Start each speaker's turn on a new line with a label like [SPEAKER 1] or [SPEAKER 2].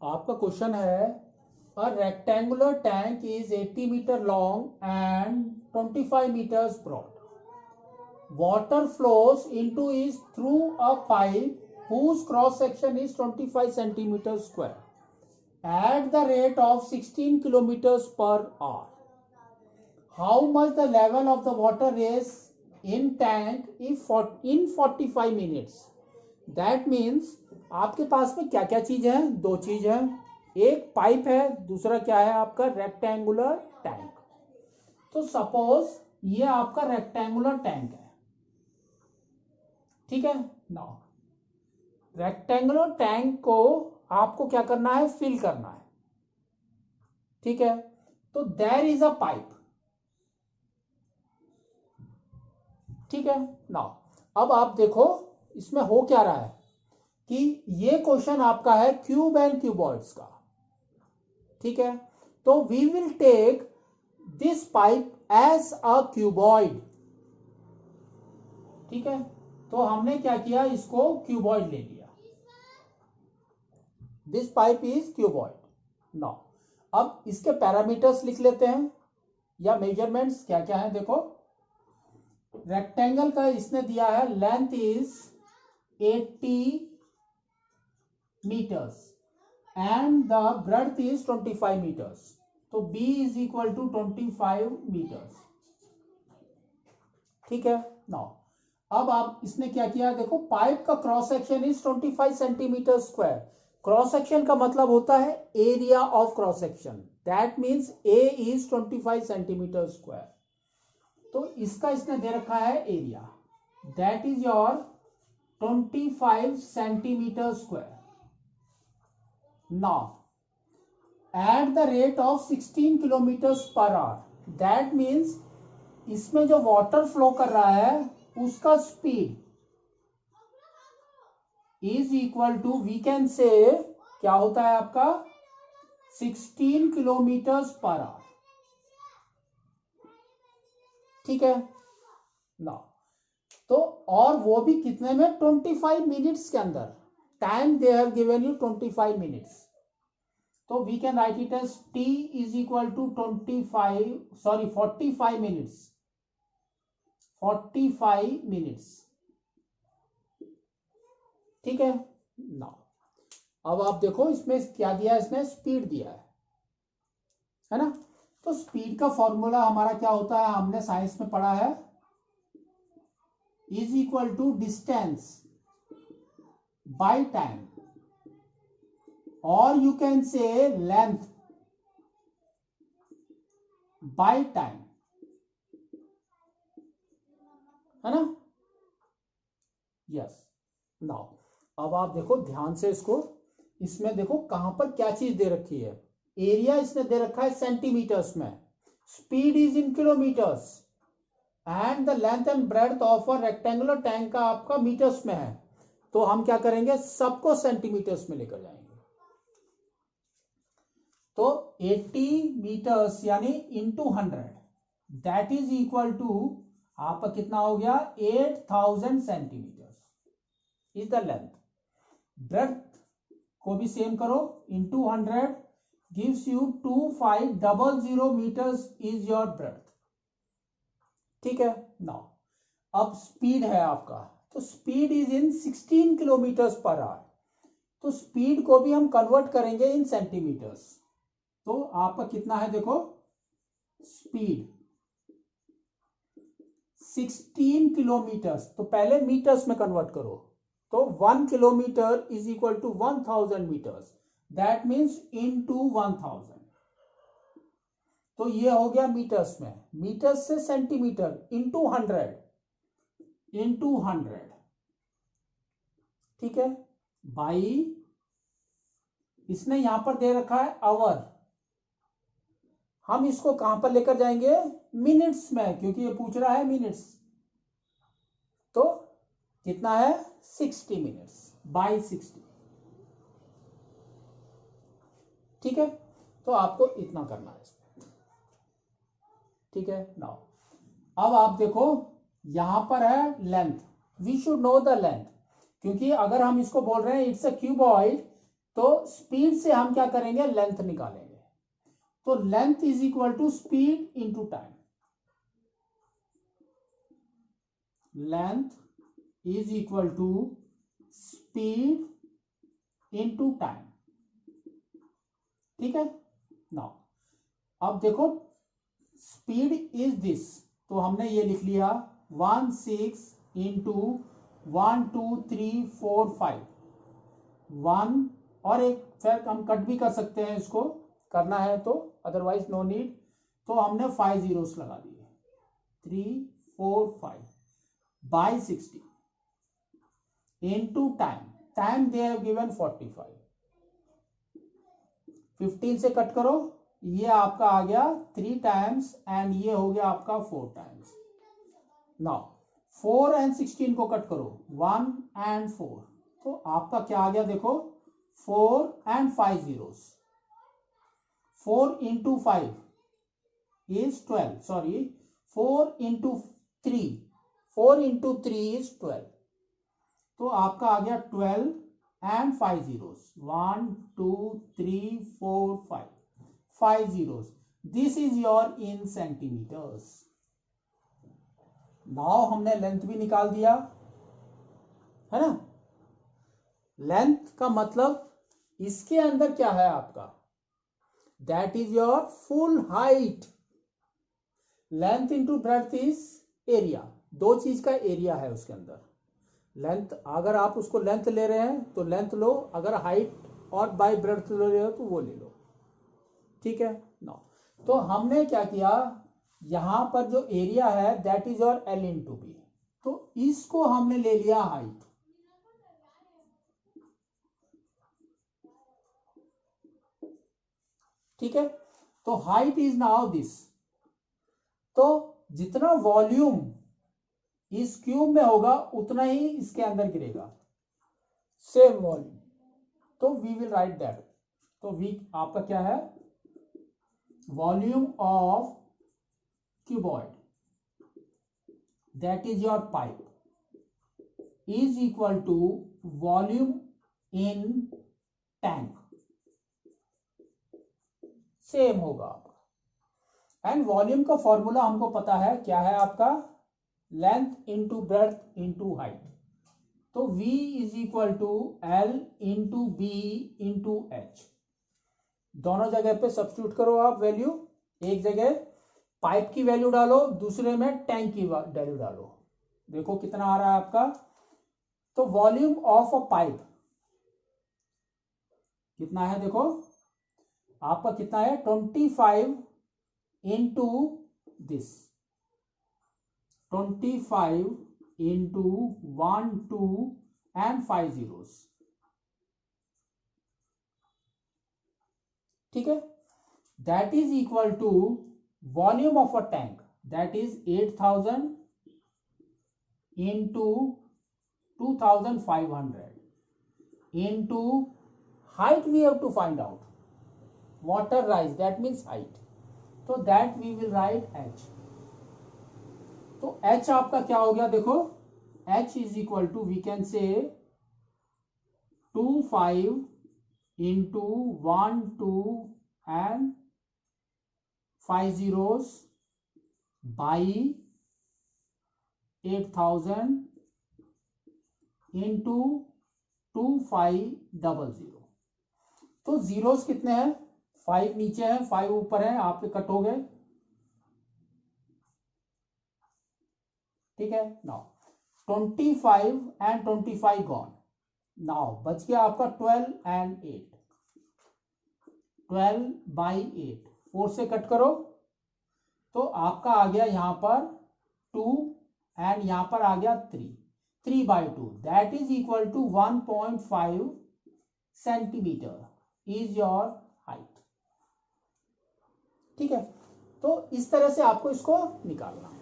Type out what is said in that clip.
[SPEAKER 1] आपका क्वेश्चन है a rectangular tank is 80 metre long and 25 metres broad. Water flows into is through a pipe whose cross section is 25 centimeters square at the rate of 16 kilometers per hour. How much the level of the water is in tank if in 45 minutes? That means आपके पास में क्या क्या चीज है? दो चीज है, एक पाइप है, दूसरा क्या है आपका रेक्टेंगुलर टैंक. तो सपोज ये आपका रेक्टेंगुलर टैंक है, ठीक है. नाउ रेक्टेंगुलर टैंक को आपको क्या करना है? फिल करना है, ठीक है. तो देयर इज अ पाइप, ठीक है. नाउ अब आप देखो इसमें हो क्या रहा है कि ये क्वेश्चन आपका है क्यूब एंड क्यूबॉइड्स का, ठीक है. तो we will take this pipe as a cuboid, ठीक है. तो हमने क्या किया, इसको क्यूबॉइड ले लिया. This pipe is cuboid. Now अब इसके पैरामीटर्स लिख लेते हैं या मेजरमेंट्स क्या क्या है. देखो रेक्टेंगल का इसने दिया है length is 80 metres and the breadth is 25 metres. तो B is equal to 25 metres, ठीक है. नाउ अब आप इसने क्या किया, देखो पाइप का cross section is 25 centimetre square. Cross section का मतलब होता है area of cross section. That means A is 25 centimetre square. तो इसका इसने दे रखा है area, that is your 25 centimetre square. Now at the rate of 16 kilometre per hour, that means इसमें जो वाटर फ्लो कर रहा है उसका speed is equal to, we can say क्या होता है आपका 16 किलोमीटर पर आवर, ठीक है. ना तो और वो भी कितने में, 25 मिनट्स के अंदर. Time they have given you 25 minutes. तो we can write it as T is equal to 45 minutes, 45 minutes, ठीक है. नाउ अब आप देखो इसमें क्या दिया है, इसने स्पीड दिया है ना. तो स्पीड का फॉर्मूला हमारा क्या होता है, हमने साइंस में पढ़ा है, is equal to distance by time, और you can say length by time, है ना. यस. नाउ अब आप देखो ध्यान से इसको, इसमें देखो कहां पर क्या चीज दे रखी है. एरिया इसने दे रखा है सेंटीमीटर्स में, speed is in kilometres, and the length and breadth of a rectangular tank का आपका मीटर्स में है. तो हम क्या करेंगे, सबको सेंटीमीटर्स में लेकर जाएंगे. तो 80 मीटर्स यानी into 100, that is equal to आपका कितना हो गया, 8000 centimetre is the length. Breadth को भी सेम करो, into 100 gives you 2500 metres is your breadth, ठीक है. नाउ अब स्पीड है आपका, तो speed is in 16 kilometre per hour. तो स्पीड को भी हम कन्वर्ट करेंगे इन सेंटीमीटर्स. तो आपका कितना है, देखो स्पीड 16 किलोमीटर, तो पहले मीटर्स में कन्वर्ट करो. तो 1 kilometre is equal to 1000 metres, that means into 1000. तो ये हो गया मीटर्स में, मीटर्स से सेंटीमीटर इंटू 100, ठीक है. बाई इसने यहां पर दे रखा है आवर, हम इसको कहां पर लेकर जाएंगे, मिनट्स में, क्योंकि ये पूछ रहा है मिनट्स. तो कितना है, 60 मिनट्स बाई 60, ठीक है. तो आपको इतना करना है इसमें, ठीक है. नाउ अब आप देखो यहां पर है length, we should know the length, क्योंकि अगर हम इसको बोल रहे हैं इट्स अ क्यूबॉइड, तो स्पीड से हम क्या करेंगे, लेंथ निकालेंगे। तो length is equal to speed into time. Length is equal to speed into time. ठीक है। नाउ अब देखो, स्पीड इज दिस, तो हमने ये लिख लिया 16 इंटू 1 2 3 4 5 1, और एक फिर हम कट भी कर सकते हैं, इसको करना है तो, अदरवाइज नो नीड। तो हमने 5 zeros लगा दिए, 3 4 5 by 60 into time. Time they have given 45, 15 से कट करो, ये आपका आ गया 3 टाइम्स एंड ये हो गया आपका 4 टाइम्स। नाउ 4 एंड 16 को कट करो, 1 एंड 4, तो आपका क्या आ गया देखो, 4 and 5 zeros। 4 into 5 is 12, sorry 4 into 3, 4 into 3 is 12। तो आपका आ गया 12 and 5 zeros, 1 2 3 4 5 zeros। This is your in centimetres. Now हमने लेंथ भी निकाल दिया है ना। लेंथ का मतलब इसके अंदर क्या है आपका, that is your full height. Length into breadth is area, दो चीज का एरिया है उसके अंदर। लेंथ, अगर आप उसको लेंथ ले रहे हैं तो लेंथ लो, अगर हाइट और बाय ब्रेड्थ ले रहे हो तो वो ले लो। ठीक है। नो, तो हमने क्या किया, यहां पर जो एरिया है that is your L into B, तो इसको हमने ले लिया हाइट। ठीक है। तो हाइट इज नाउ दिस। तो जितना वॉल्यूम इस क्यूब में होगा उतना ही इसके अंदर गिरेगा, सेम वॉल्यूम। तो वी विल राइट दैट। तो वी आपका क्या है, volume of cuboid, that is your pipe, is equal to volume in tank, same होगा आपका। एंड वॉल्यूम का फॉर्मूला हमको पता है, क्या है आपका, length into breadth into height. तो V is equal to L into B into H. दोनों जगह पे सब्स्टिट्यूट करो आप वैल्यू, एक जगह पाइप की वैल्यू डालो, दूसरे में टैंक की वैल्यू डालो, देखो कितना आ रहा है आपका। तो वॉल्यूम ऑफ अ पाइप कितना है, देखो आपका कितना है, 25 into this, 25 into 1 2 and 5 zeros। ठीक है। That is equal to volume of a tank, that is 8000 into 2500 into height, we have to find out water rise, that means height, तो that we will write H. तो h आपका क्या हो गया देखो, h is equal to we can say 25 into 1 2 and 5 zeros by 8000 into 2500। तो zeros कितने हैं, 5 नीचे है 5 ऊपर है, आपके कट हो गए। ठीक है। नाउ 25 एंड 25 गॉन, नाउ बच गया आपका 12 एंड 8, 12 बाई 8, 4 से कट करो, तो आपका आ गया यहां पर 2 एंड यहां पर आ गया 3, 3 by 2, that is equal to 1.5 centimetre is your height. ठीक है। तो इस तरह से आपको इसको निकालना।